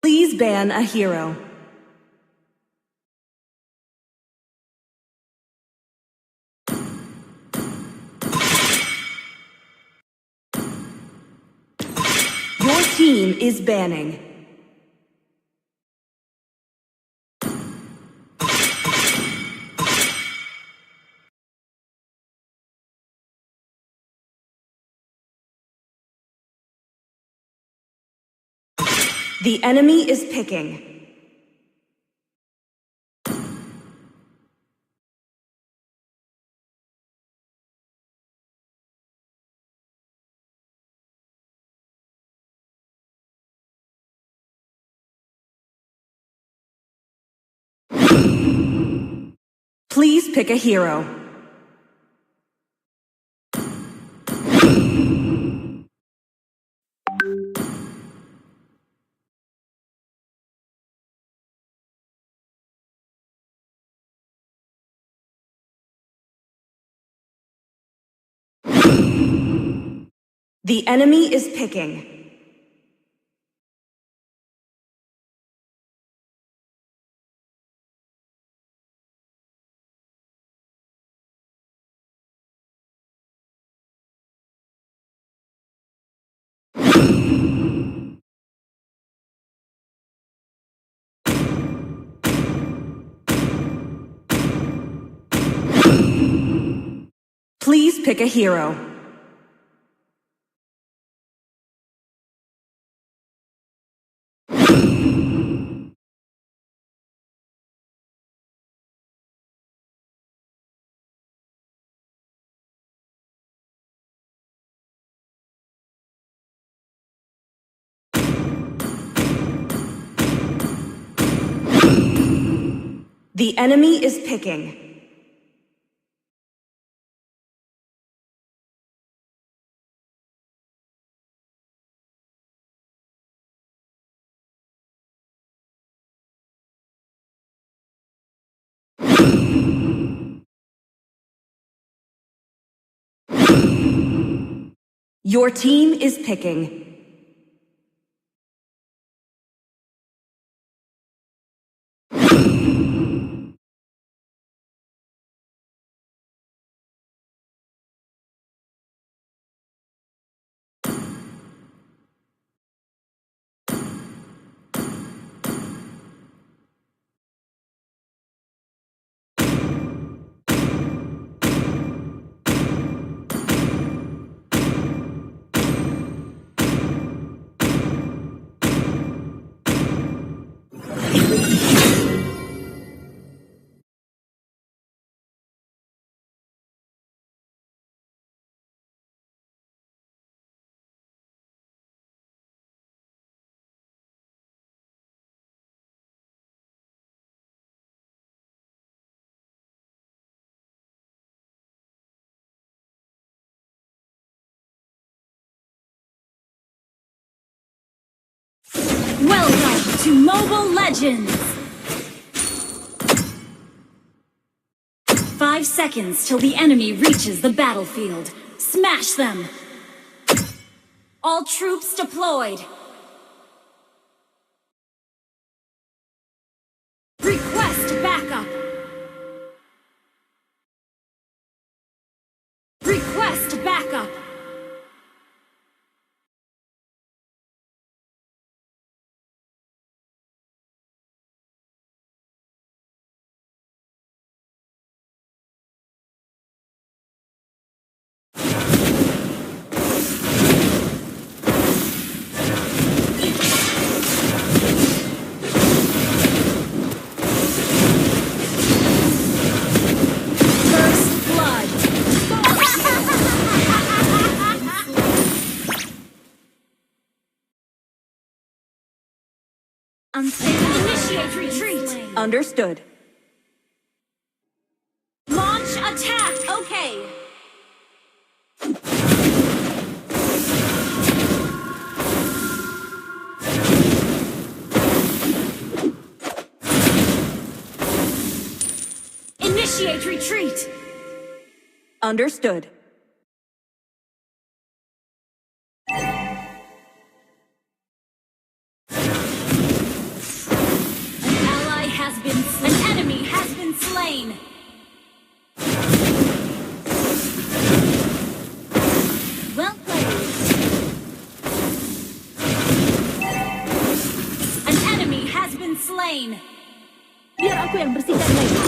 Please ban a hero. Your team is banning. The enemy is picking. Please pick a hero. The enemy is picking. Please pick a hero. The enemy is picking. Your team is picking. Welcome to Mobile Legends! 5 seconds till the enemy reaches the battlefield. Smash them! All troops deployed! Request backup! Request backup! Unstable. Initiate retreat. Understood. Launch attack. Okay. Initiate retreat. Understood. An enemy has been slain. Well played. An enemy has been slain. Biar aku yang bersihkan mereka.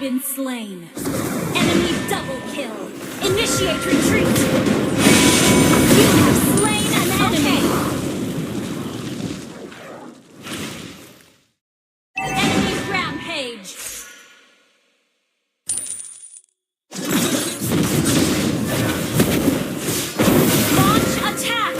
Been slain. Enemy double kill. Initiate retreat. You have slain an enemy. Enemy rampage. Launch attack.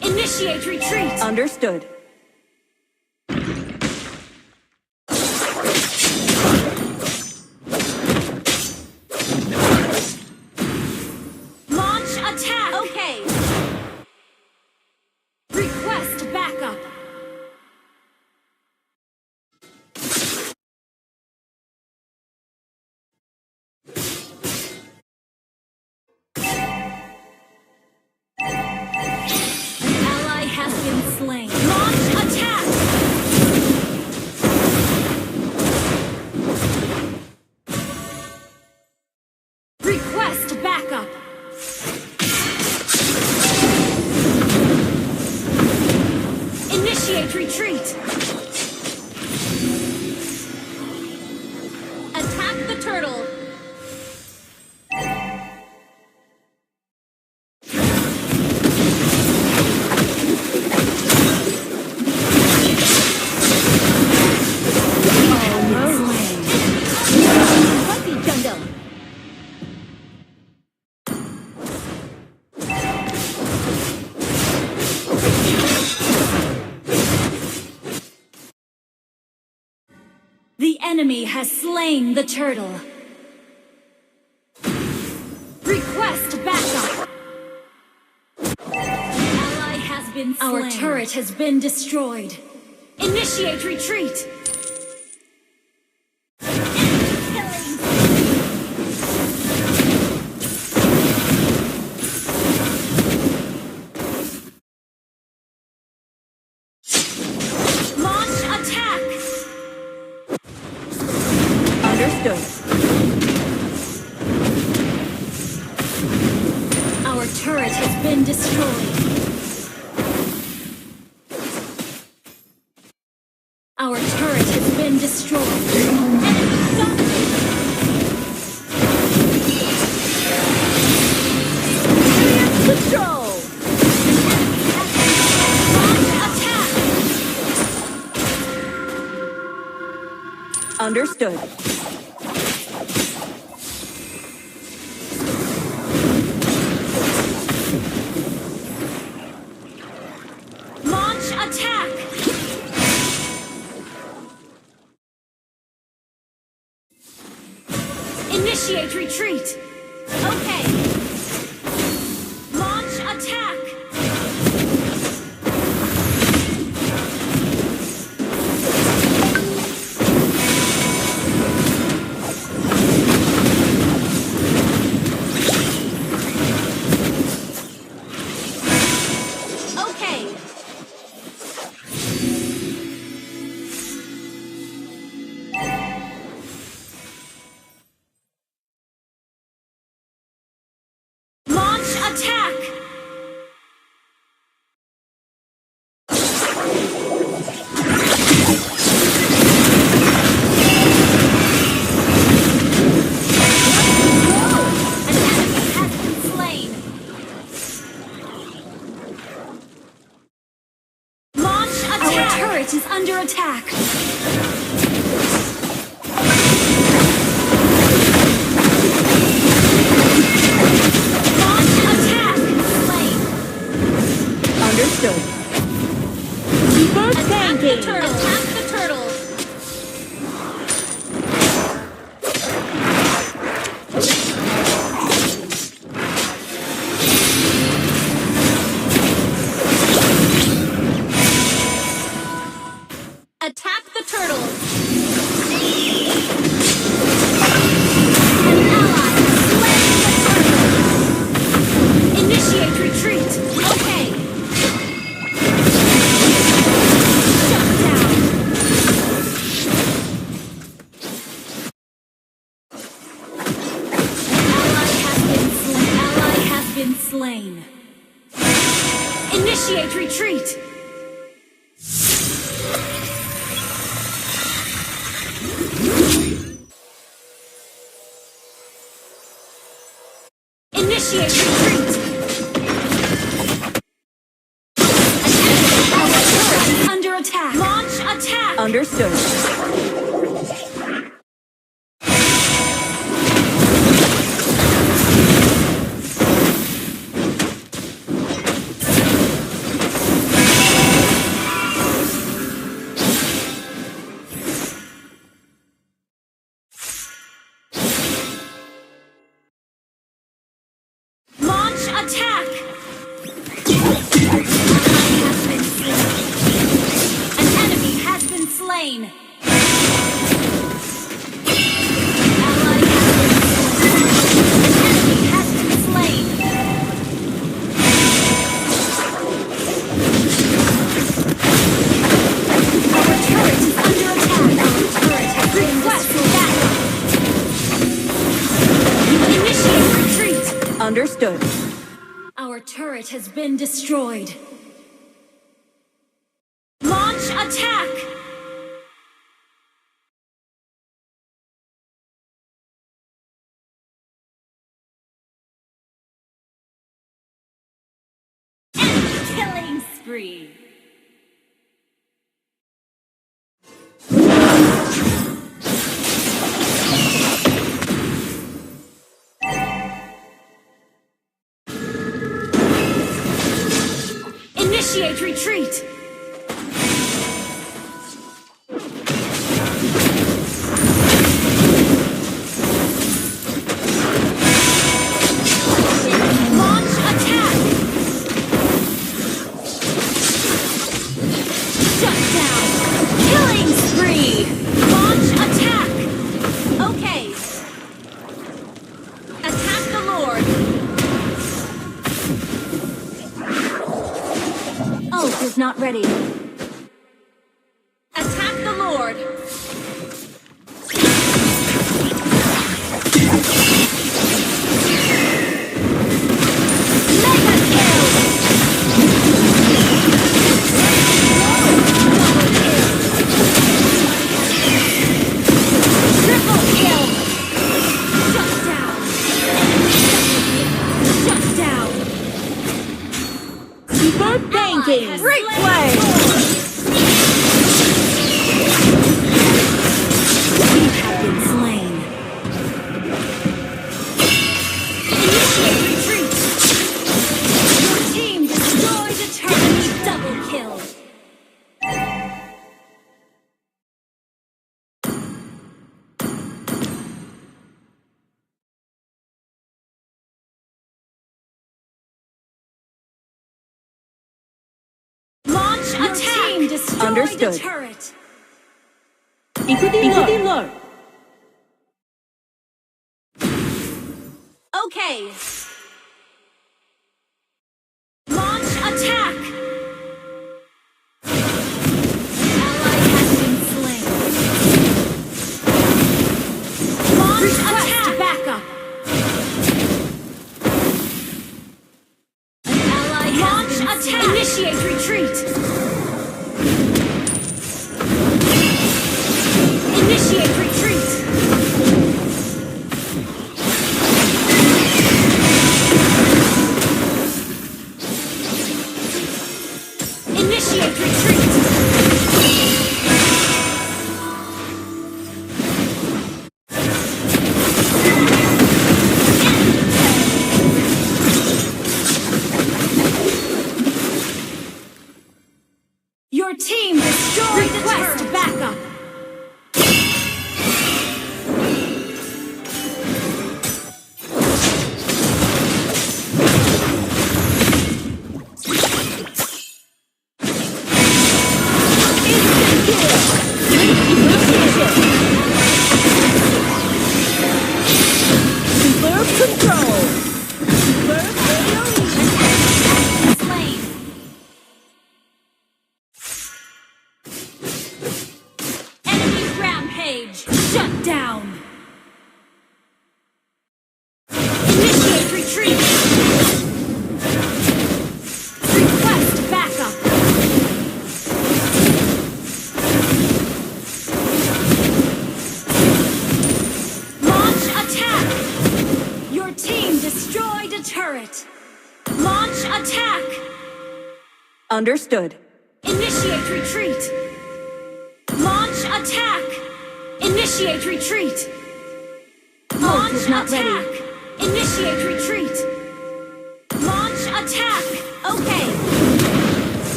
Initiate retreat! Understood. Launch attack! Okay! Request backup! Slain. Launch attack! Request backup! Initiate retreat! Attack the turtle! The enemy has slain the turtle. Request backup. An ally has been slain. Our turret has been destroyed. Initiate retreat. Launch attack. destroyed. Our turret has been destroyed. Enemy dominated. Control! Launch attack! Understood. Launch attack! Initiate retreat! Okay! Launch attack! Okay! Launch attack! An enemy has been slain. Launch attack! Our turret is under attack. Launch attack! Slain. Understood. First Attack the tanking! turtle! Attack the turtle! Attack the turtle! An ally slain the turtle! Initiate retreat! Okay! Shut down! Ally has been slain. Initiate retreat! Initiate retreat! Our turret is under attack! Launch attack! Understood. Launch attack! An enemy has been slain! Ally has been slain! An enemy has been slain! Our turret is under attack! Our turret has been destroyed! Initiate retreat! Understood. Our turret has been destroyed. Launch attack! Enemy killing spree. Initiate retreat! Launch attack! Shut down! Killing spree! Launch attack! Okay. Attack the Lord! Ult is not ready. Attack the Lord! Mega kill! Super banking. has Great slain play. You have been slain. Initiate retreat. Your team destroyed a turret. Double kill. Launch attack. Team destroyed Understood. a turret. Ikuti lor. Okay. Launch attack. Ally has been slain. Launch attack. Backup. An ally has been attack. Initiate retreat. Initiate retreat. Initiate retreat. Your team destroyed the turret. Backup. Super control. Super Slain. Enemy rampage. Shut down. Initiate retreat. Request backup. Launch attack. Your team destroyed a turret. Launch attack. Understood. Initiate retreat. Launch attack. Initiate retreat. Launch is not attack. ready. Initiate retreat. Launch attack. Okay.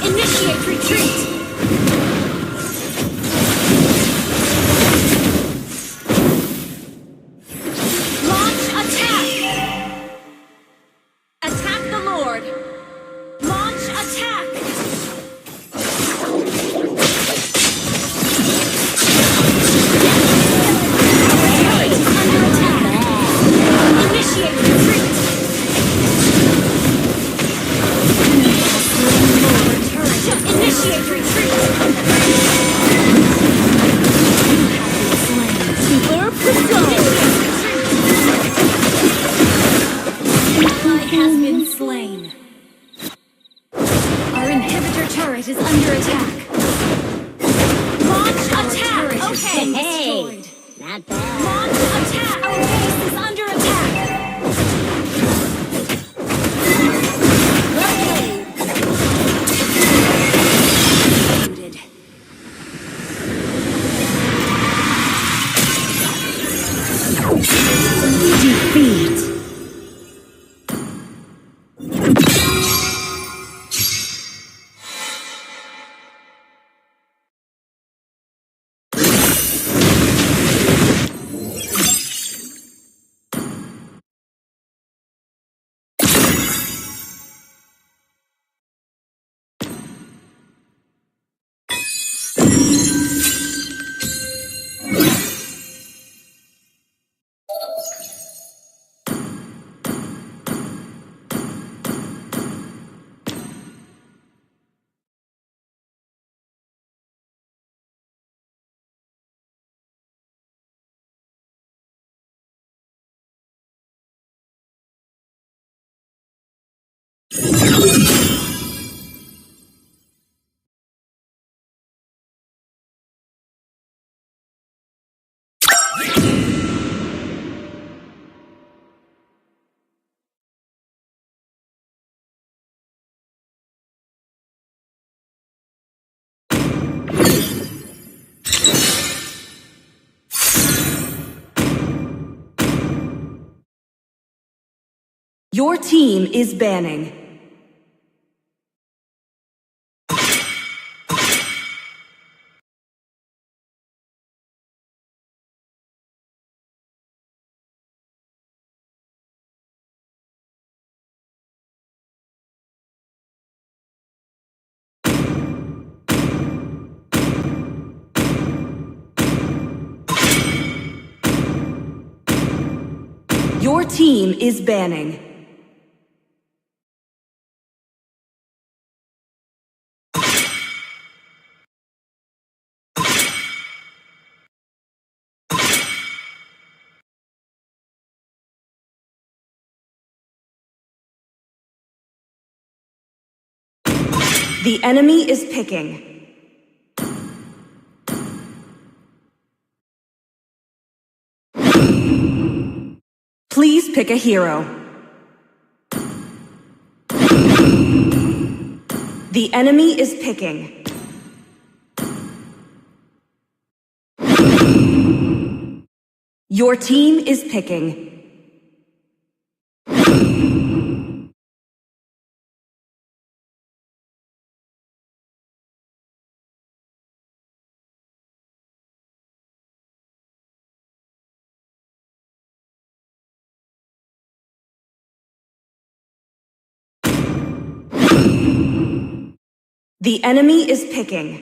Initiate retreat. Launch attack. Attack the Lord. Launch attack. Turret is under attack. Initiate retreat. Turret. Initiate retreat. Super control. Ally has been slain. Our inhibitor turret is under attack. Launch attack! Okay, destroyed. Not bad. Launch attack! Our base is under attack. Muted. Defeat. Your team is banning. Your team is banning. The enemy is picking. Please pick a hero. The enemy is picking. Your team is picking. The enemy is picking.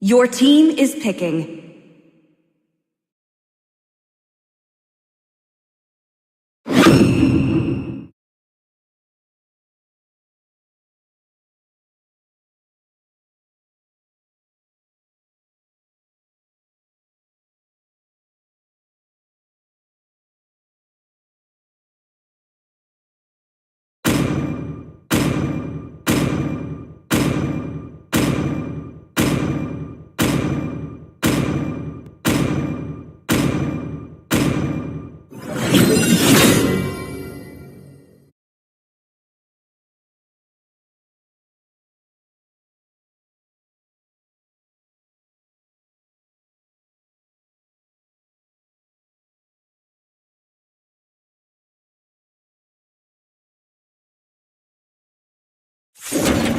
Your team is picking.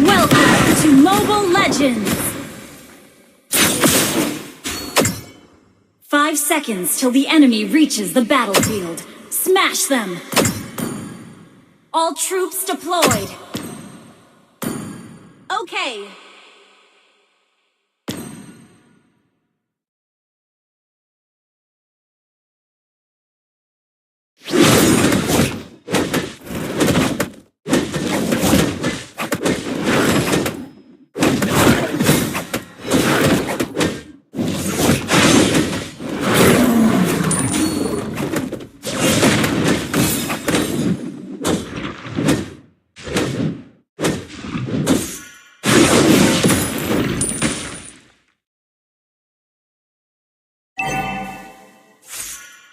Welcome to Mobile Legends! 5 seconds till the enemy reaches the battlefield. Smash them! All troops deployed! Okay.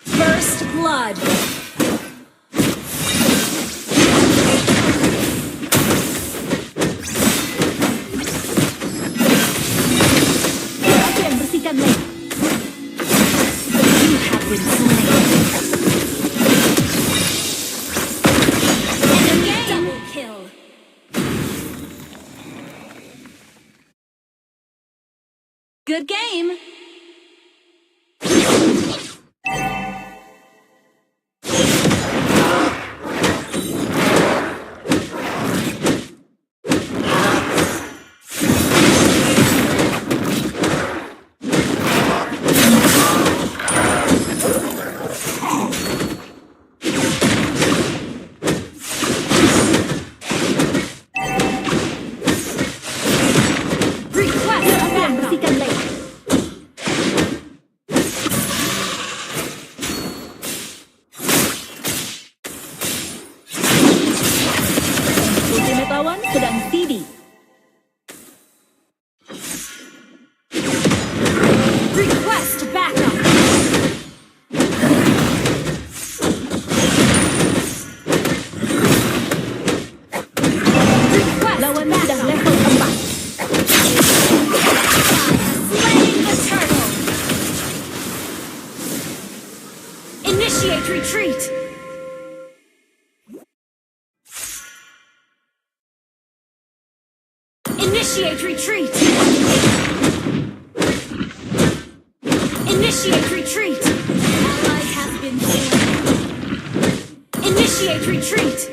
First blood! Aku yang bersihkan lane. You have been slain. Enemy double kill. Good game. Lawan sedang CD. Request backup! Initiate retreat! Initiate retreat! Ally has been slain. Initiate retreat!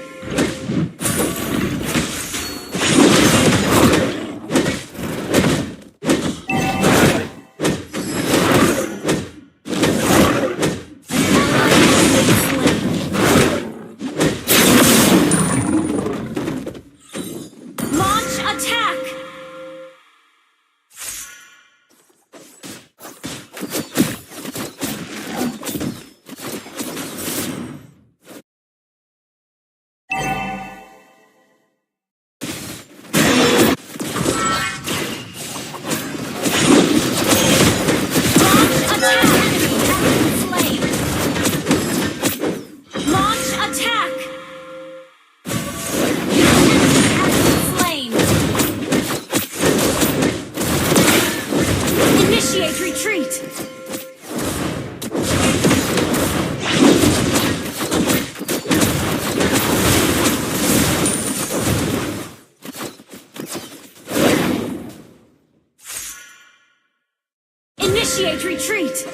Initiate retreat!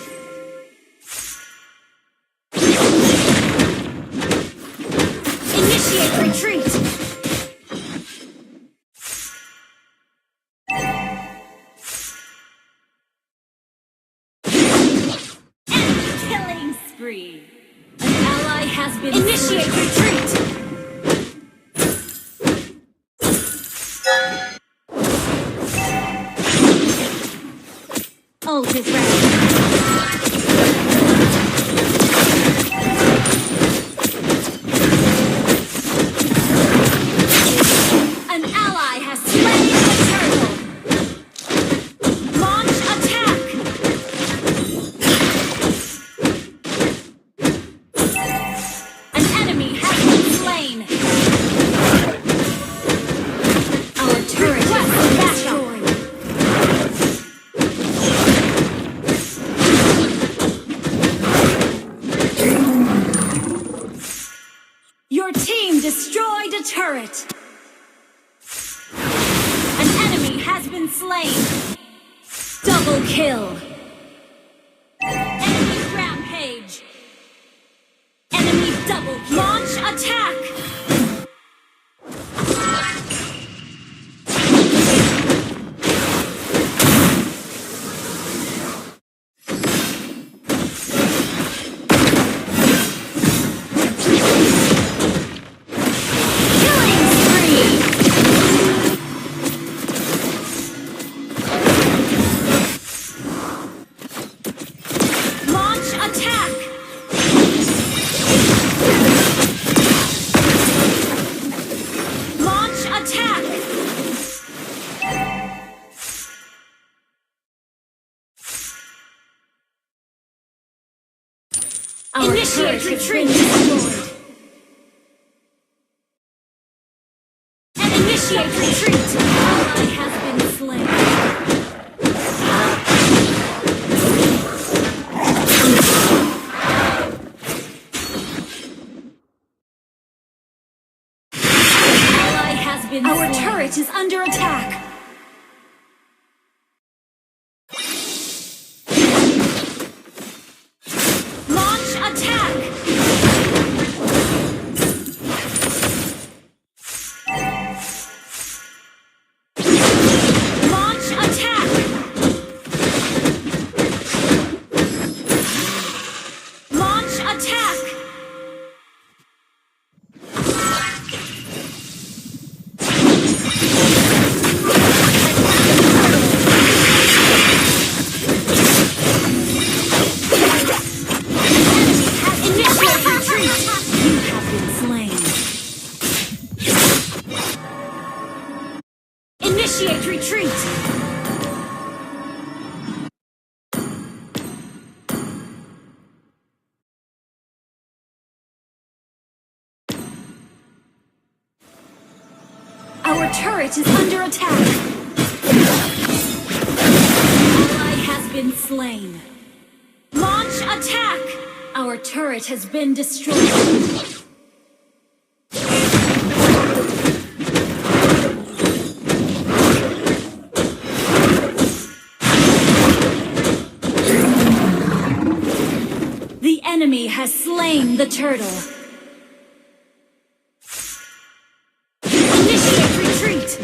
Initiate retreat! Enemy killing spree! An ally has been Initiate retreat! Ult is ready. An ally has slain the turtle. Launch attack. An enemy has been slain. Our turret has been destroyed. Your team destroyed a turret! An enemy has been slain! Double kill! Enemy rampage! Enemy double kill! Launch attack! Initiate retreat! And initiate retreat! Ally has been slain. Ally has been Our slain. Turret is under attack! Initiate retreat! Our turret is under attack! Ally has been slain. Launch attack! Our turret has been destroyed. has slain the turtle. Initiate retreat!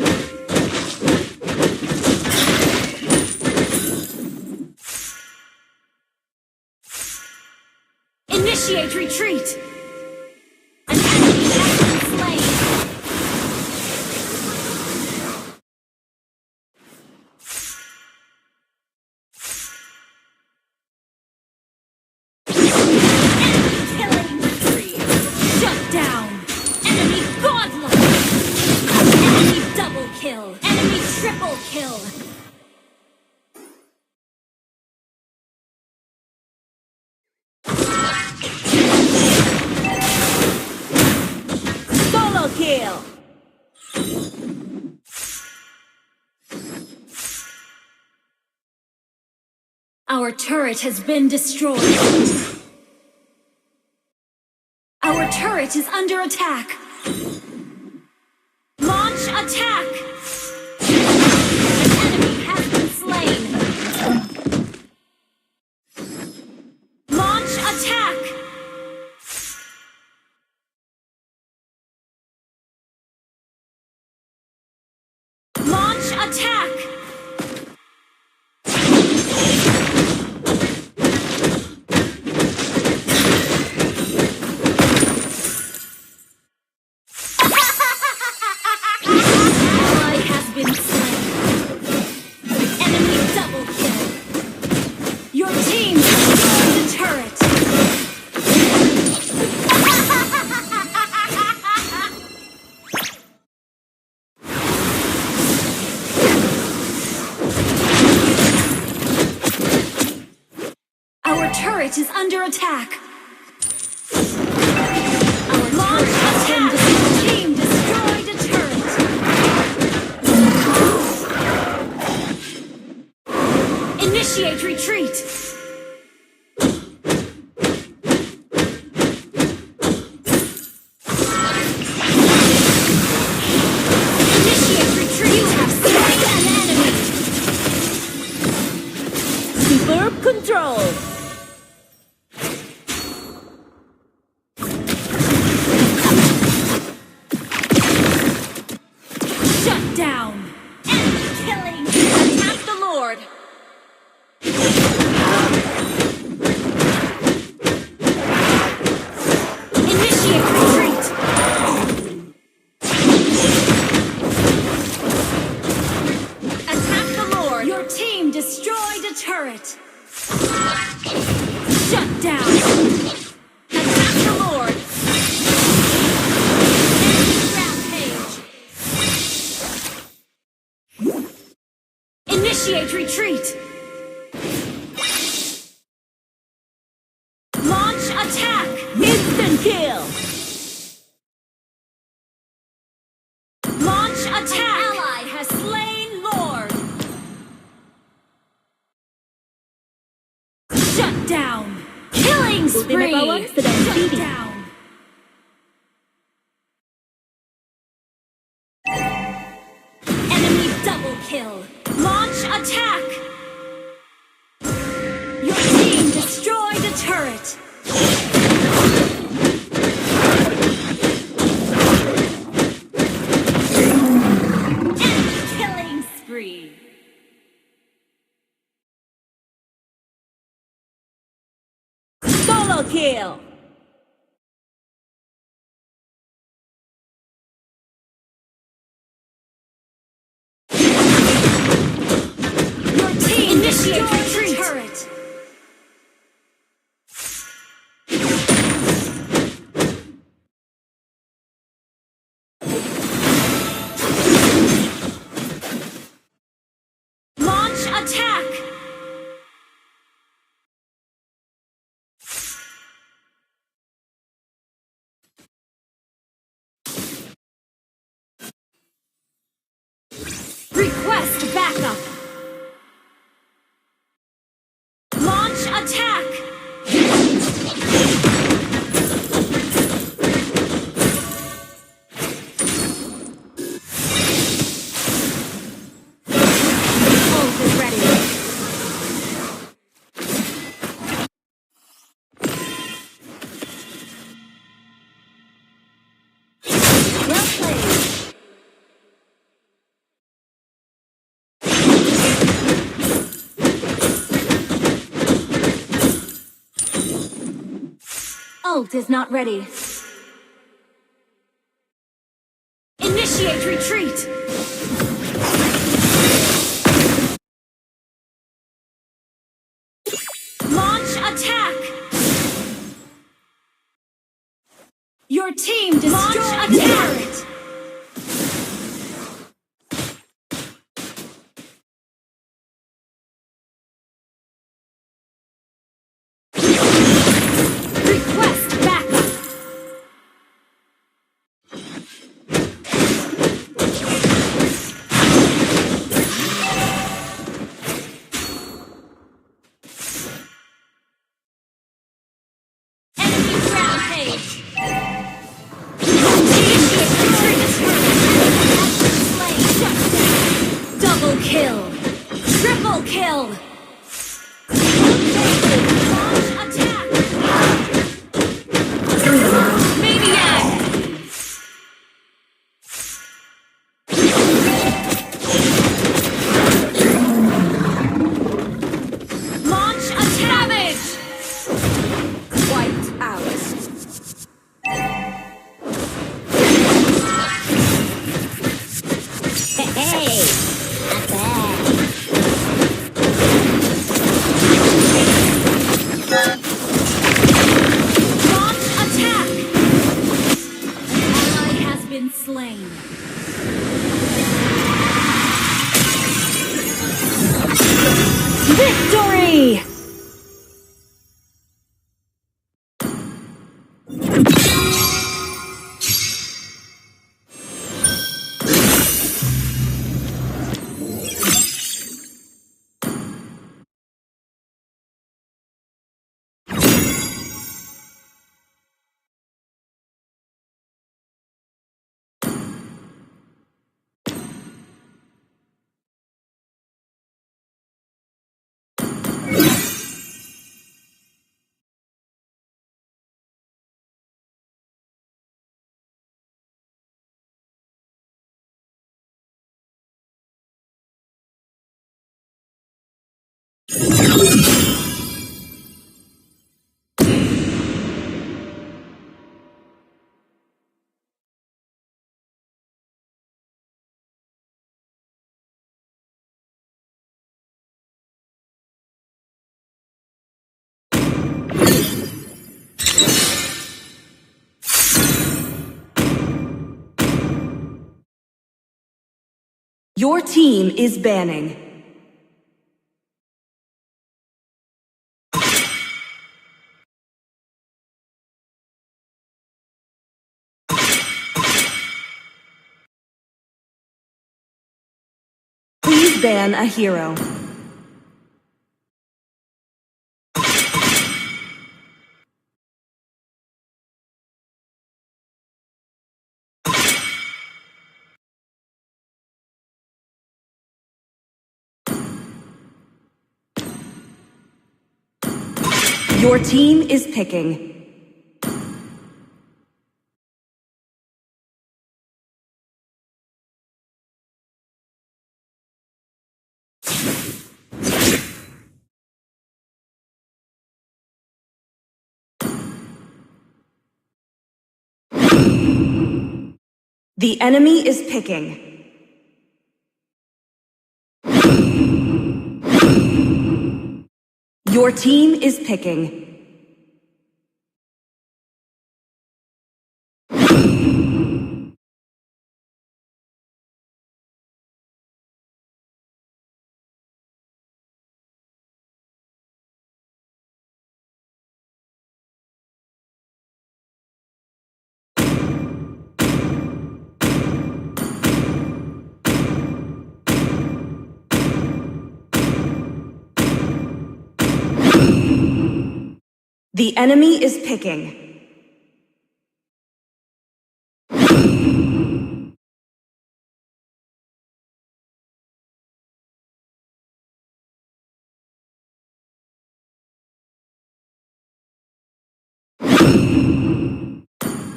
Initiate retreat! An enemy has been slain! Kill! Enemy triple kill! Solo kill! Our turret has been destroyed. Our turret is under attack. Launch attack! An enemy has been slain. Launch attack! Launch attack! Is under attack. Our launch attack. Team destroyed a turret. Initiate retreat. Initiate retreat. You have slain an enemy. Superb control! Down! Enemy killing! Attack the Lord! Initiate retreat! Attack the Lord! Your team destroyed a turret! Shut down! Attack the Lord! Initiate retreat! Launch attack! Instant kill! Launch attack! An ally has slain Lord! Shut down! Killing spree! Shut down! Enemy double kill! Launch attack! Your team destroyed a turret! Enemy killing spree! Solo kill! Initiate retreat! Turret. Launch attack! Request backup! Launch attack! Ult is ready. Ult is not ready. Initiate retreat! Launch attack! Your team destroyed the turret! Request backup! Enemy rampage! Double kill! Triple kill! Launch attack! Maniac! Launch attack! Damage! Wiped out. Hey, not bad. Launch attack! An ally has been slain. Victory! Your team is banning. Please ban a hero. Your team is picking. The enemy is picking. Your team is picking. The enemy is picking.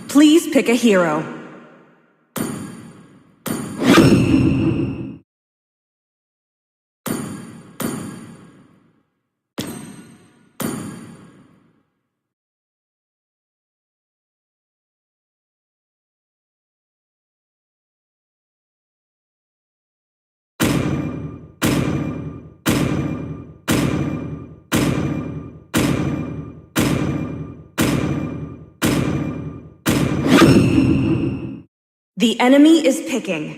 Please pick a hero. The enemy is picking.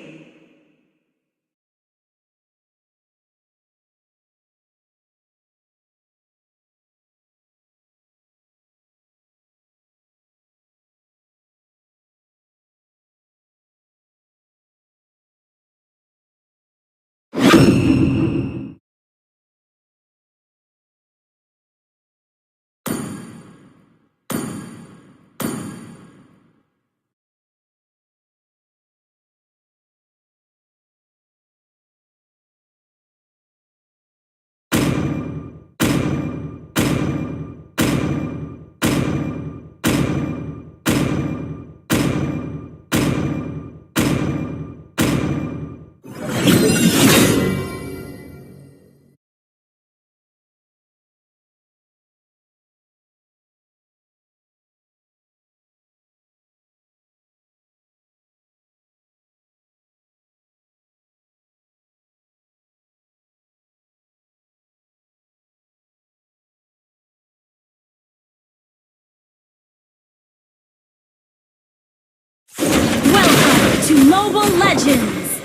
Welcome to Mobile Legends!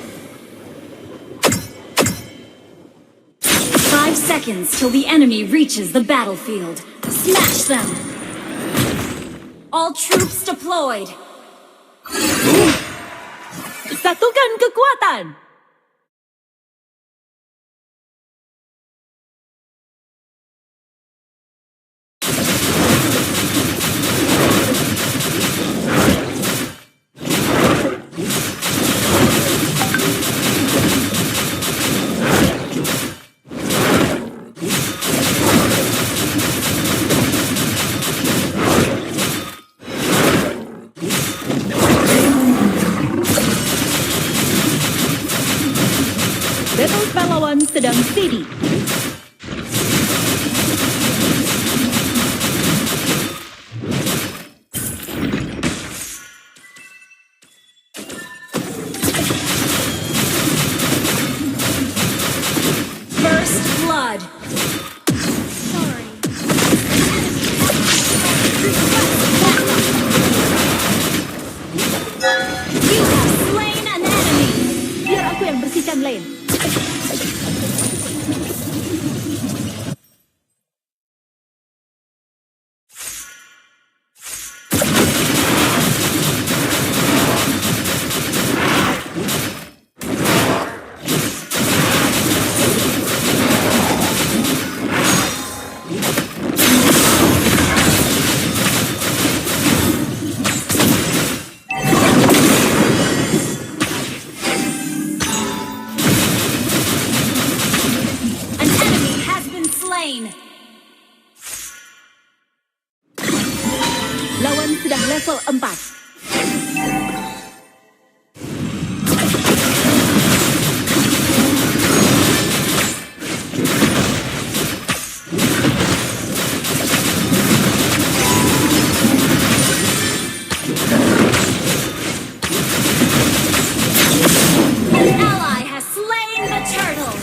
5 seconds till the enemy reaches the battlefield. Smash them! All troops deployed! Satukan kekuatan! Battle pahlawan sedang steady. First blood! You have slain an enemy! Biar aku yang bersihkan lane. An enemy has been slain! Lawan sedang level 4. An ally has slain the turtle!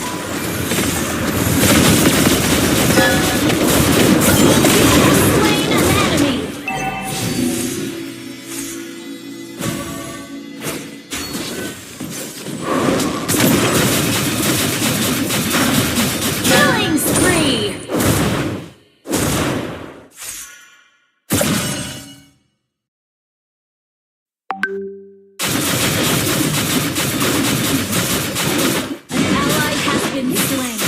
You have slain an enemy! Killing spree! An ally has been slain.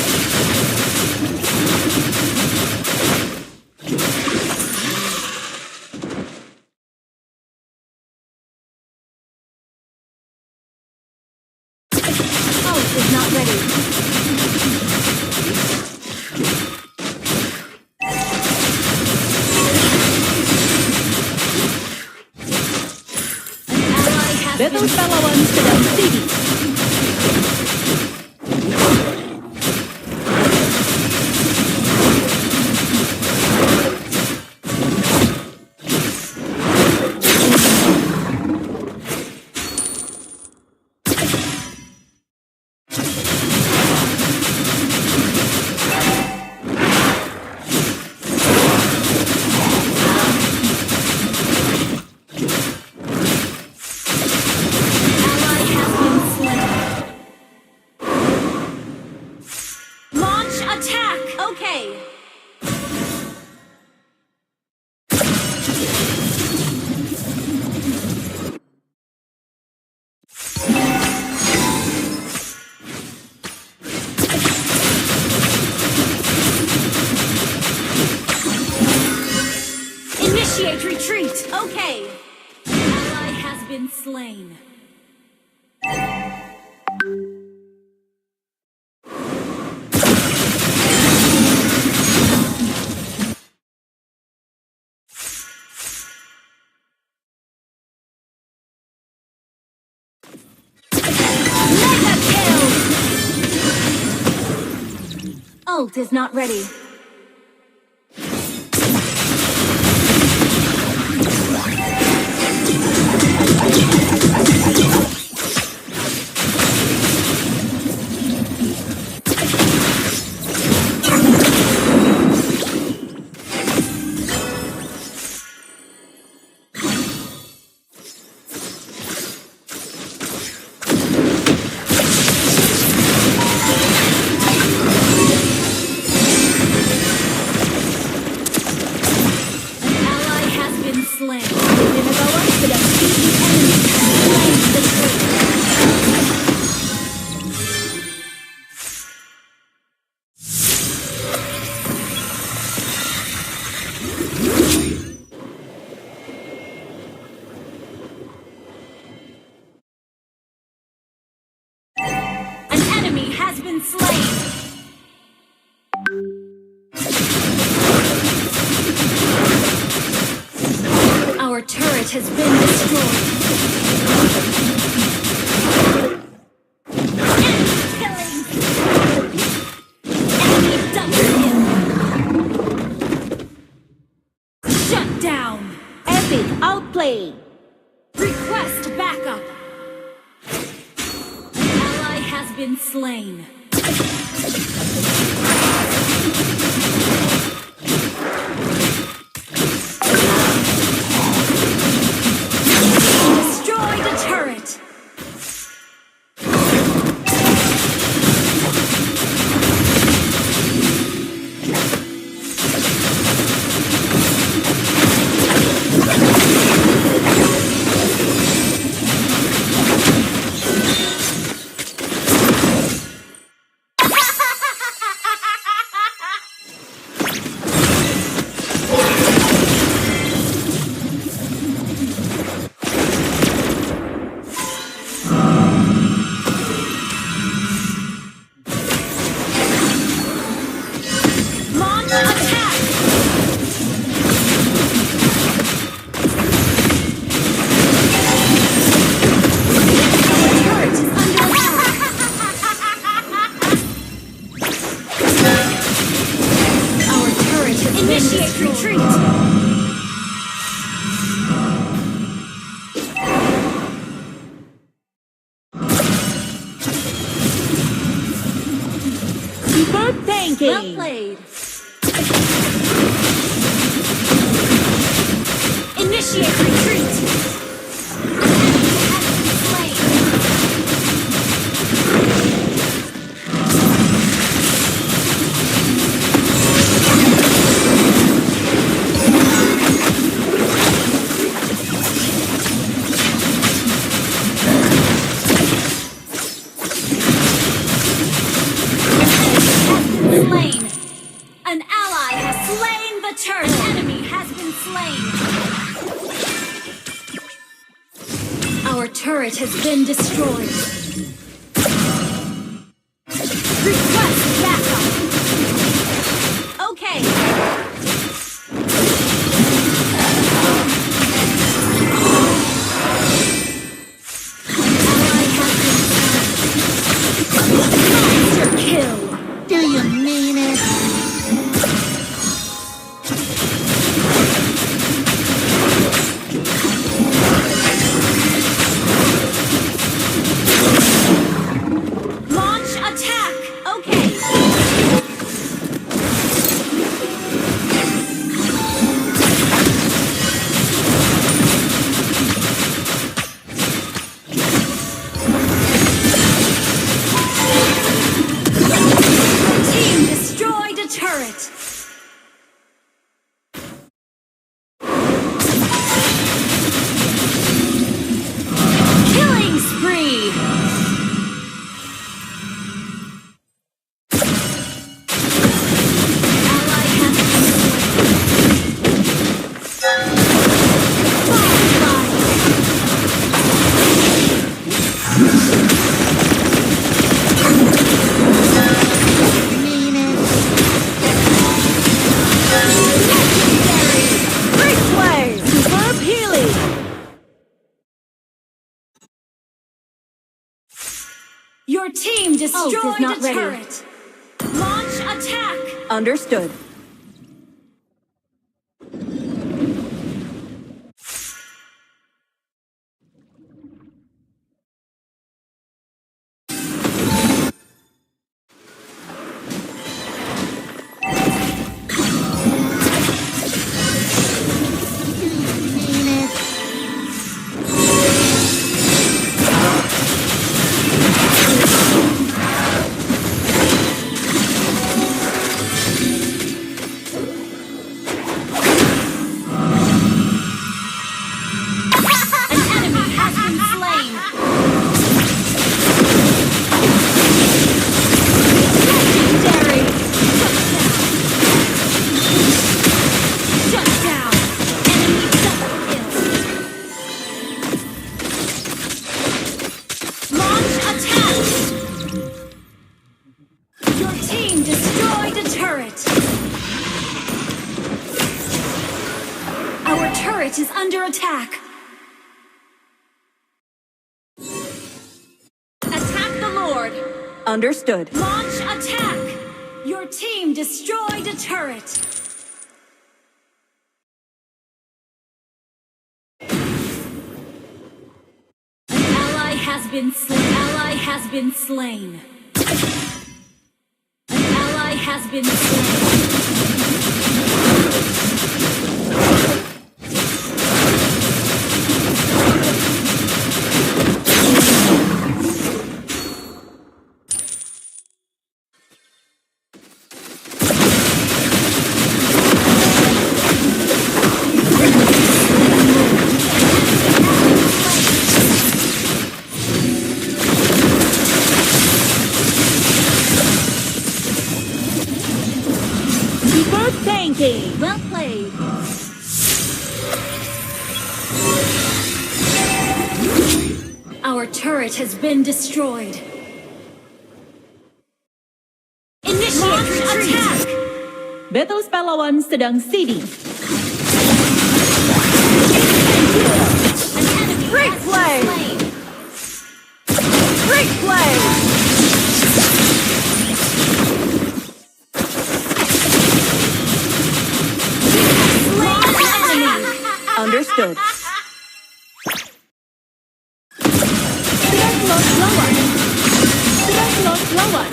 Ult is not ready. An ally has Battle been pahlawan sedang steady. Okay. Initiate retreat. Okay. Ally has been slain. Mega kill. Ult is not ready. Our turret has been destroyed. Killing. Enemy double kill. Shut down. Epic outplay. Request backup. Ally has been slain. Destroy the turret. Initiate retreat! Super tanking. Well played. Initiate retreat! Slain. An ally has slain the turret. An enemy has been slain. Our turret has been destroyed. Request backup. Okay. Ally has been slain. Monster kill. Do you mean it? Your team destroyed is not a ready. turret. Launch attack. Understood. An enemy has been slain. Legendary. Shut down. Enemy double kill. Launch attack. Your team destroyed a turret. Our turret is under attack. Attack the Lord. Understood. Launch attack. Your team destroyed a turret. An ally has been slain. Ally has been slain. An ally has been slain. Deeper thinking. Well played. Our turret has been destroyed. Initiate retreat. Battle pahlawan sedang seeding. An enemy Great has play. been slain. Great play. Slain an enemy. Understood. Strike loss lawan. Strike loss lawan.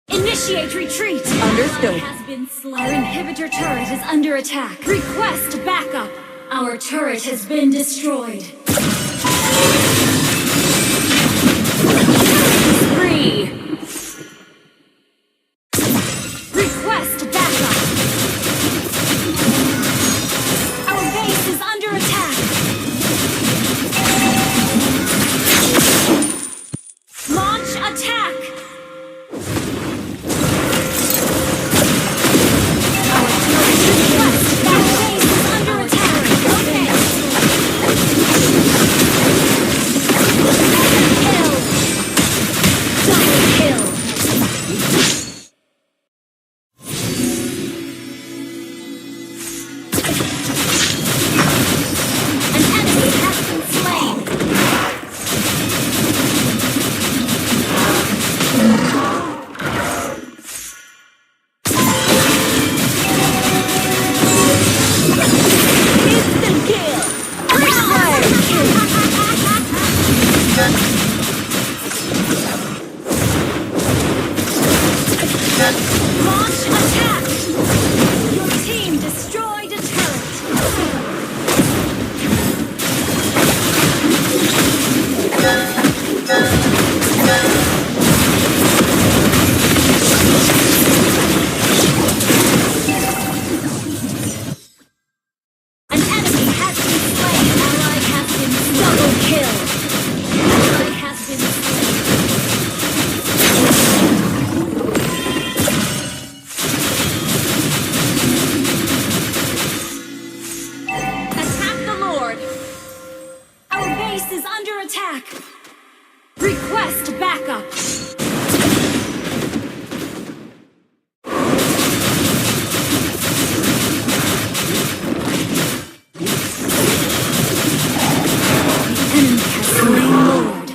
Initiate retreat. Understood. Ally has been slain. Our inhibitor turret is under attack. Request backup. Our turret has been destroyed. Spree. Request backup. Our base is under attack. Launch attack. Launch attack! Your team destroyed a turret. An enemy has been slain. Ally has been double kill. Ally has been slain. Attack the Lord. Our base is under attack. Request backup. Enemy has slain Lord.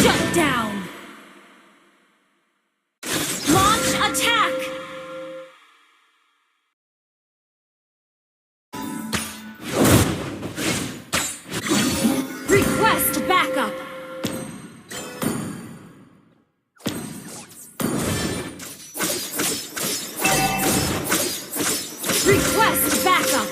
Shut down. Launch attack. Request backup. Request backup.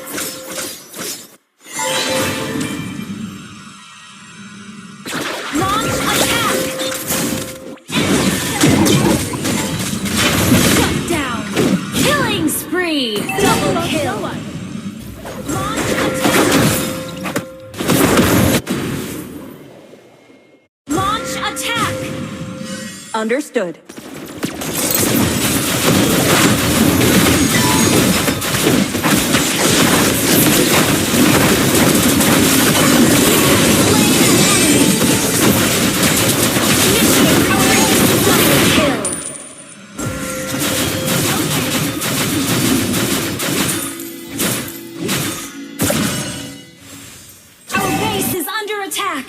Launch attack. Shut down. Killing spree. Double No kill. one. Launch attack. Launch attack. Understood. Our base is under attack.